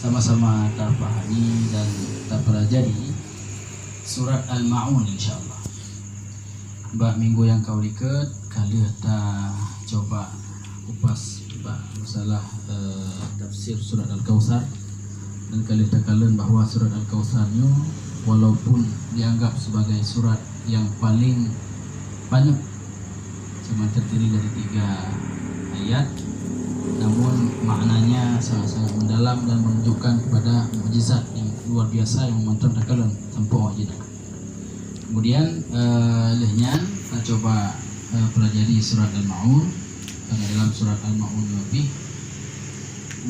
sama-sama terpahami dan terpelajari surat Al-Ma'un insyaAllah. Bak minggu yang kau liket kali kita coba kupas masalah tafsir surat Al-Kautsar, dan kali kita kalian bahawa surat Al-Kautsarnya walaupun dianggap sebagai surat yang paling banyak, cuma terdiri dari 3 ayat, namun maknanya sangat-sangat mendalam dan menunjukkan kepada mukjizat yang luar biasa yang memantar kalian tanpa wajib. Kemudian lehnya kita coba pelajari surat Al-Ma'un. Karena dalam surat Al-Ma'un lebih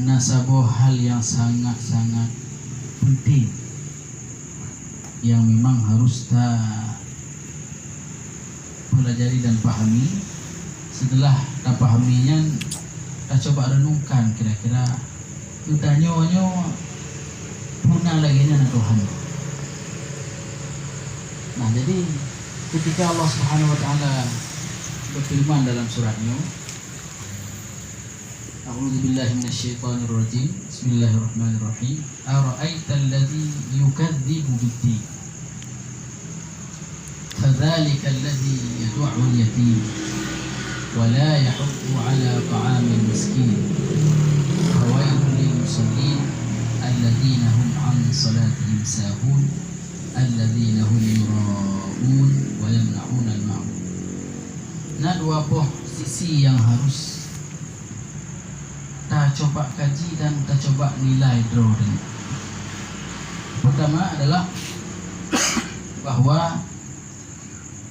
nasabah hal yang sangat-sangat penting yang memang harus kita pelajari dan pahami. Setelah kita pahaminya, kita coba renungkan kira-kira kita nyonya punah lagi nya Tuhan. Nah, jadi ketika Allah Subhanahu wa taala berfirman dalam suratnya, A'udzu billahi minasyaitonir rajim. Bismillahirrahmanirrahim. Ara'aital ladzi yukadzibu bid-din. Fadzalika alladzi yad'u al-yatim wa la yahuddu 'ala ta'amil miskin. Fawailul lil musallin alladzina hum 'an salatihim sahun alladzina hum yura'un wa yamna'un al-ma'ruf. Nah, dua buah sisi yang harus kita coba kaji dan kita coba nilai drawing. Pertama adalah bahwa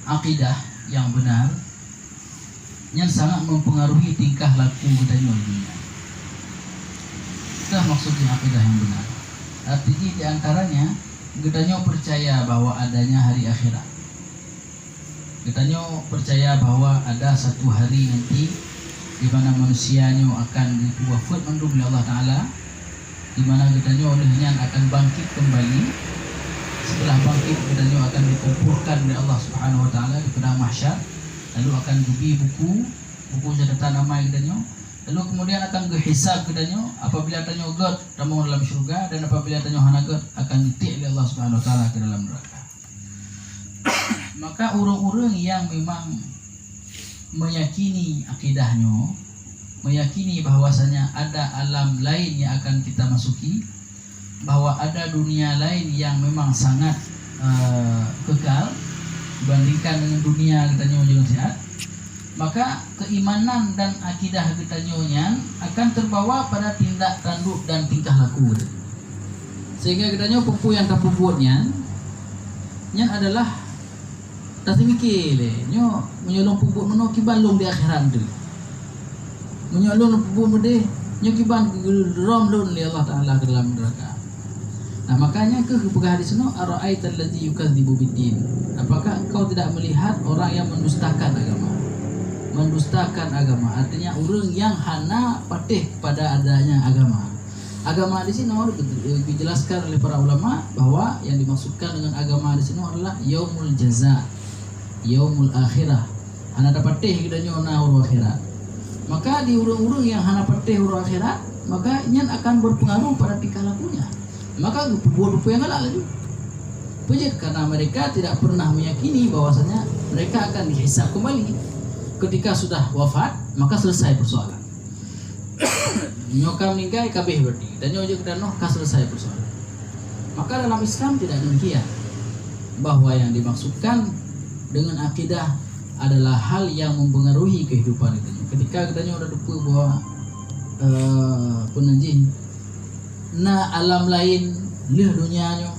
akidah yang benar yang sangat mempengaruhi tingkah laku kita di dunia. Itu maksudnya akidah yang benar. Artinya di antaranya kita percaya bahwa adanya hari akhirat. Kita percaya bahwa ada satu hari nanti di mana manusianya akan wafat mandum oleh Allah Ta'ala, di mana kitanya olehnya akan bangkit kembali. Setelah bangkit kitanya akan dikumpulkan oleh Allah Subhanahu Wa Ta'ala di padang mahsyar, lalu akan diberi buku catatan amal kitanya, lalu kemudian akan dihisab kitanya. Apabila kitanya god tamu dalam syurga, dan apabila kitanya hanagat akan ditik oleh Allah Subhanahu Wa Ta'ala ke dalam neraka. Maka orang-orang yang memang meyakini akidahnya, meyakini bahwasanya ada alam lain yang akan kita masuki, bahwa ada dunia lain yang memang sangat kekal dibandingkan dengan dunia kita yang sehat, maka keimanan dan akidah kita nyonya akan terbawa pada tindak tanduk dan tingkah laku. Sehingga kita pupuk yang terpupuknya adalah tak mikir nyo menyolong pupuk nono kibalong di akhirat tu. Menyolong pupuk mede nyo kiban rom lun li Allah Taala ke dalam neraka. Nah, makanya ke hadis no ara'aital ladzi yukadzibu bid-din. Apakah engkau tidak melihat orang yang mendustakan agama? Mendustakan agama artinya orang yang hana patih pada adanya agama. Agama di sini dijelaskan oleh para ulama bahwa yang dimaksudkan dengan agama di sini adalah yaumul jaza, yaumul akhirah. Hana dapat teh kita nyona urang akhirat. Maka di urang-urang yang hana pateh urang akhirat, maka nyan akan berpengaruh pada tingkah lakunya. Maka buat yang galak lagi. Pejat karena mereka tidak pernah meyakini bahwasanya mereka akan dihisab kembali. Ketika sudah wafat, maka selesai persoalan. Nyoka meninggal kabeh berarti dan nyoja kita selesai persoalan. Maka dalam Islam tidak demikian, bahwa yang dimaksudkan dengan akidah adalah hal yang mempengaruhi kehidupan kita. Ketika kita udah depu bahwa penanjing na alam lain leh dunianya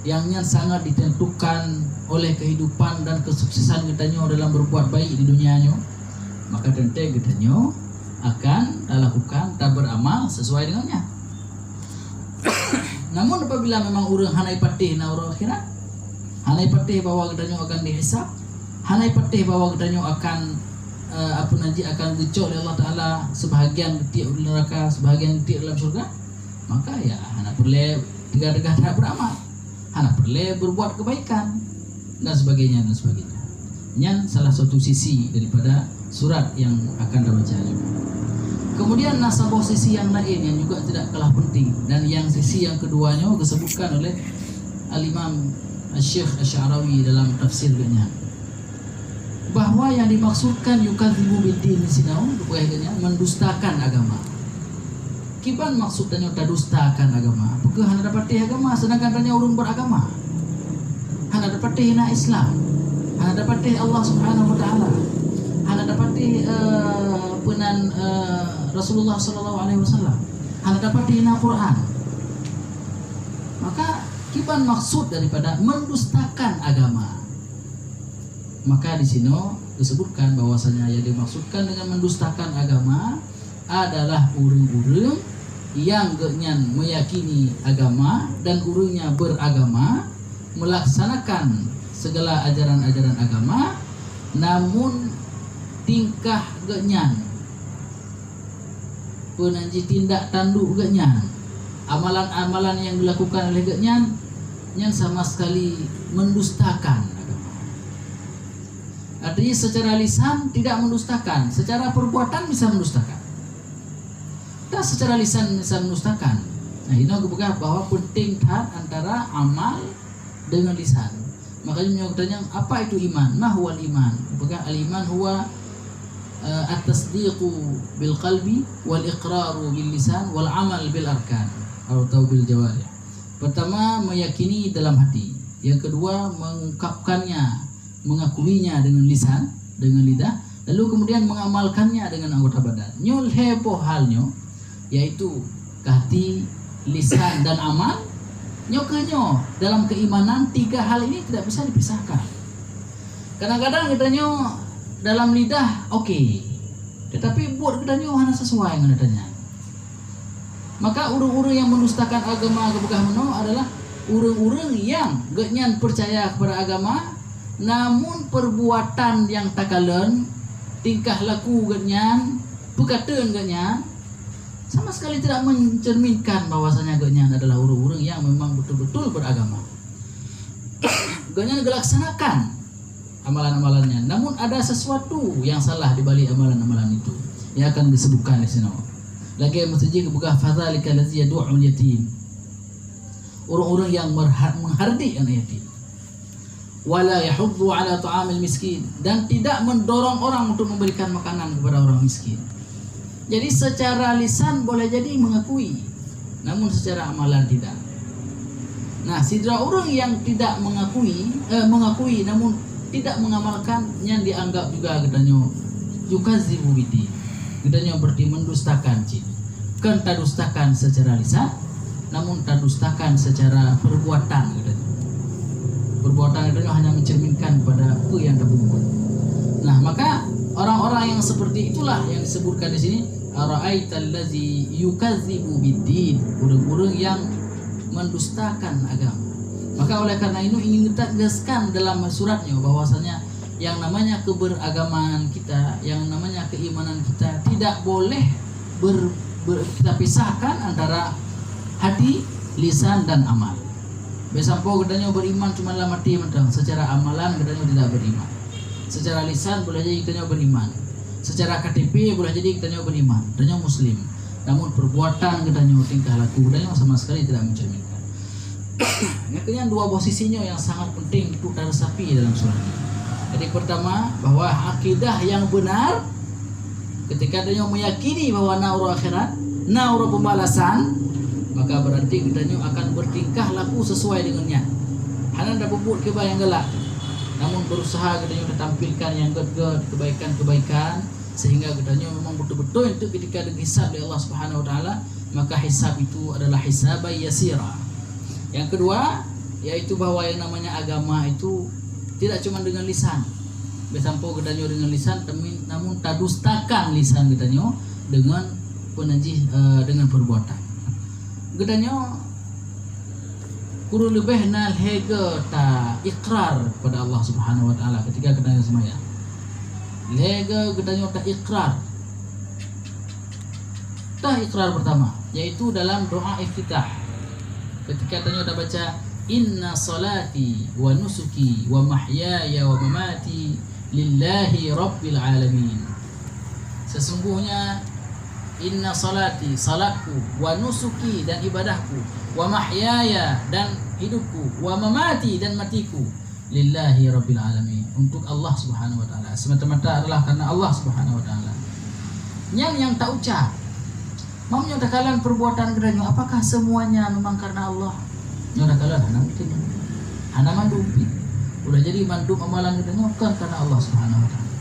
yang sangat ditentukan oleh kehidupan dan kesuksesan kita dalam berbuat baik di dunianya, maka tentu kita akan lakukan dan beramal sesuai dengannya. Namun apabila memang orang hanai patih na orang akhirat, hanai patih bahwa kitanya akan dihisab, hanai patih bahwa kitanya akan akan dicok oleh Allah Ta'ala, sebahagian getik di neraka, sebahagian getik dalam surga, maka ya hana perlu tegak-tegak tak beramal, hana perlu berbuat kebaikan dan sebagainya dan sebagainya. Ini salah satu sisi daripada surat yang akan dibaca. Kemudian nasabah sisi yang lain yang juga tidak kalah penting, dan yang sisi yang keduanya disebutkan oleh Al-Imam Syekh Asy'arawi dalam tafsirnya, bahwa yang dimaksudkan yukadzibu biddin di sini mendustakan agama. Kiban maksudnya tadustakan agama? Bukan hanya dapat agama sedangkan tanya urung beragama. Hanya dapat hina Islam. Hanya dapat Allah Subhanahu wa taala. Hanya dapat penan Rasulullah sallallahu alaihi wasallam. Hanya dapat hina Quran. Maka kiban maksud daripada mendustakan agama. Maka di sini disebutkan bahwasanya yang dimaksudkan dengan mendustakan agama adalah urang-urang yang genyan meyakini agama dan urangnya beragama, melaksanakan segala ajaran-ajaran agama, namun tingkah genyan, penanji tindak tanduk genyan, amalan-amalan yang dilakukan oleh genyan yang sama sekali mendustakan agama. Artinya secara lisan tidak mendustakan, secara perbuatan bisa mendustakan. Tak secara lisan bisa mendustakan. Nah, ini aku buka bahwa penting tat antara amal dengan lisan. Makanya bertanya apa itu iman? Ma huwal iman? Bukan al-iman huwa at-tasdiqu bil qalbi wal iqraru bil lisan wal amal bil arkan atau bil jawarih. Pertama meyakini dalam hati. Yang kedua mengungkapkannya, mengakuinya dengan lisan, dengan lidah, lalu kemudian mengamalkannya dengan anggota badan. Nyol heboh halnya yaitu hati, lisan dan amal. Nyokenyo dalam keimanan tiga hal ini tidak bisa dipisahkan. Kadang-kadang kita nyo dalam lidah okey, tetapi buat kita nyo hanya sesuai dengan adanya. Maka urang-urang yang mendustakan agama kebukah meno adalah urang-urang yang genyan percaya kepada agama, namun perbuatan yang takalen, tingkah laku genyan, perkataan genyan sama sekali tidak mencerminkan bahwasanya genyan adalah urang-urang yang memang betul-betul beragama. Genyan dilaksanakan amalan-amalannya, namun ada sesuatu yang salah di balik amalan-amalan itu yang akan disebutkan di sini. Lagi mesti buka fadzalika allazi yad'ul yatim. Orang-orang yang menghardik anak yatim. Wala yahuddu ala ta'amil miskin, dan tidak mendorong orang untuk memberikan makanan kepada orang miskin. Jadi secara lisan boleh jadi mengakui, namun secara amalan tidak. Nah, sidra orang yang tidak mengakui namun tidak mengamalkan yang dianggap juga katanya yukadzibu biddin. Katanya berarti mendustakan cik. Kan tadustakan secara lisan, namun tadustakan secara perbuatan katanya. Perbuatan itu hanya mencerminkan pada apa yang dibuat. Nah, maka orang-orang yang seperti itulah yang disebutkan di sini, ara'aital ladzi yukadzibu biddin, orang-orang yang mendustakan agama. Maka oleh karena itu ingin kita tegaskan dalam suratnya bahwasanya yang namanya keberagamaan kita, yang namanya keimanan kita tidak boleh kita pisahkan antara hati, lisan dan amal. Besampo katanya beriman cuma dalam hati mentang, secara amalan katanya tidak beriman. Secara lisan boleh jadi katanya beriman. Secara KTP boleh jadi katanya beriman, katanya muslim. Namun perbuatan katanya tingkah laku katanya sama sekali tidak mencerminkan. Makanya dua posisinya yang sangat penting untuk diresapi dalam surat ini. Jadi pertama bahwa akidah yang benar ketika dia meyakini bahwa nauru akhirat, nauru pembalasan, maka berarti kita akan bertingkah laku sesuai dengannya. Hanya ada bubut keba yang gelap, namun berusaha kita tampilkan yang good kebaikan-kebaikan sehingga kita memang betul-betul itu ketika dihisab oleh Allah Subhanahu Wa Taala, maka hisab itu adalah hisab yasira. Yang kedua yaitu bahwa yang namanya agama itu tidak cuma dengan lisan. Besampo kita dengan lisan, namun tadustakan lisan kita dengan penajih dengan perbuatan. Gedanya kurang lebih nal hega ta ikrar pada Allah Subhanahu Wa Taala ketika kita semaya. Lega gedanya ta ikrar. Ta ikrar pertama yaitu dalam doa iftitah. Ketika tanya dah baca inna salati wa nusuki wa mahyaya wa mamati lillahi rabbil alamin. Sesungguhnya inna salati, salatku, wa nusuki, dan ibadahku, wa mahyaya, dan hidupku, wa mamati, dan matiku, lillahi rabbil alamin, untuk Allah subhanahu wa ta'ala, semata-mata adalah karena Allah subhanahu wa ta'ala. Yang tak ucap mamnya dakalan perbuatan geranyo, apakah semuanya memang karena Allah? Nya dakalan hana mandupi, udah jadi mandub amalan geranyo kan karena Allah subhanahu wa ta'ala.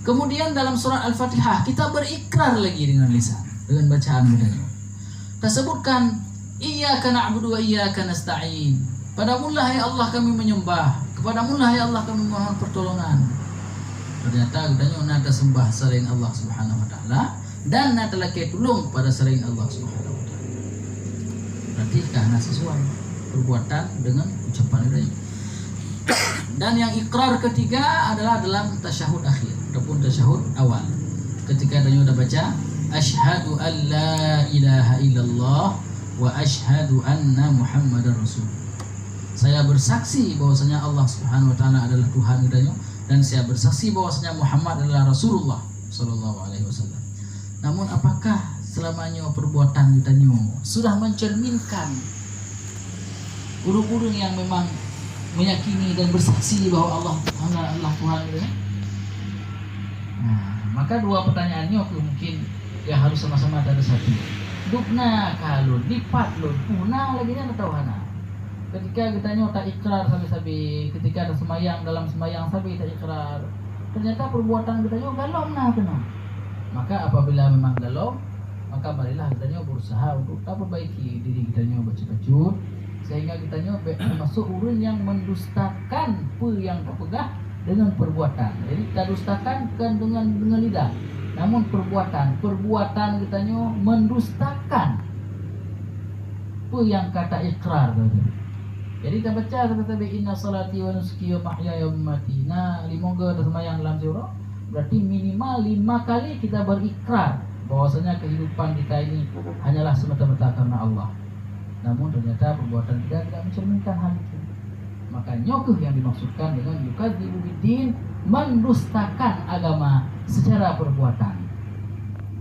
Kemudian dalam surat Al-Fatihah kita berikrar lagi dengan lisan, dengan bacaan geranyo. Tersebutkan iyyaka na'budu wa iyyaka nasta'in, padamulah ya Allah kami menyembah, kepadamulah ya Allah kami mohon pertolongan. Ternyata geranyo nada sembah selain Allah subhanahu wa ta'ala, dan nada laki tulung pada selain Allah subhanahu wa ta'ala. Berarti karena sesuai perbuatan dengan ucapan geranyo. Dan yang ikrar ketiga adalah dalam tasyahud akhir ataupun tasyahud awal, ketika geranyo udah baca asyhadu an la ilaha illallah wa asyhadu anna muhammadar rasul. Saya bersaksi bahwasanya Allah subhanahu wa ta'ala adalah Tuhan geranyo, dan saya bersaksi bahwasanya Muhammad adalah Rasulullah sallallahu alaihi wasallam. Namun apakah selamanya perbuatan geranyo sudah mencerminkan urung-urung yang memang meyakini dan bersaksi bahwa Allah adalah Tuhan geranyo? Nah, maka dua pertanyaannya mungkin yang harus sama-sama ada satu. Dukna kalun, lipat lun, punah lagi nya tahu hana. Ketika kita tak ikrar sabi-sabi, ketika ada semayang, dalam semayang sabi tak ikrar, ternyata perbuatan kita galom nah kena. Maka apabila memang galom, maka marilah kita berusaha untuk tak perbaiki diri kita baca-bacut, sehingga kita masuk urun yang mendustakan yang terpegah dengan perbuatan. Jadi kita dustakan bukan dengan lidah, namun perbuatan kita mendustakan yang kata ikrar tadi. Jadi kita baca kata inna salati wa nusuki wa mahyaya wa mamati. Nah, limonga tersemayang dalam surah, berarti minimal 5 kali kita berikrar bahwasanya kehidupan kita ini hanyalah semata-mata karena Allah. Namun ternyata perbuatan kita tidak mencerminkan hal itu. Maka nyokuh yang dimaksudkan dengan yukadzibu biddin, mendustakan agama secara perbuatan.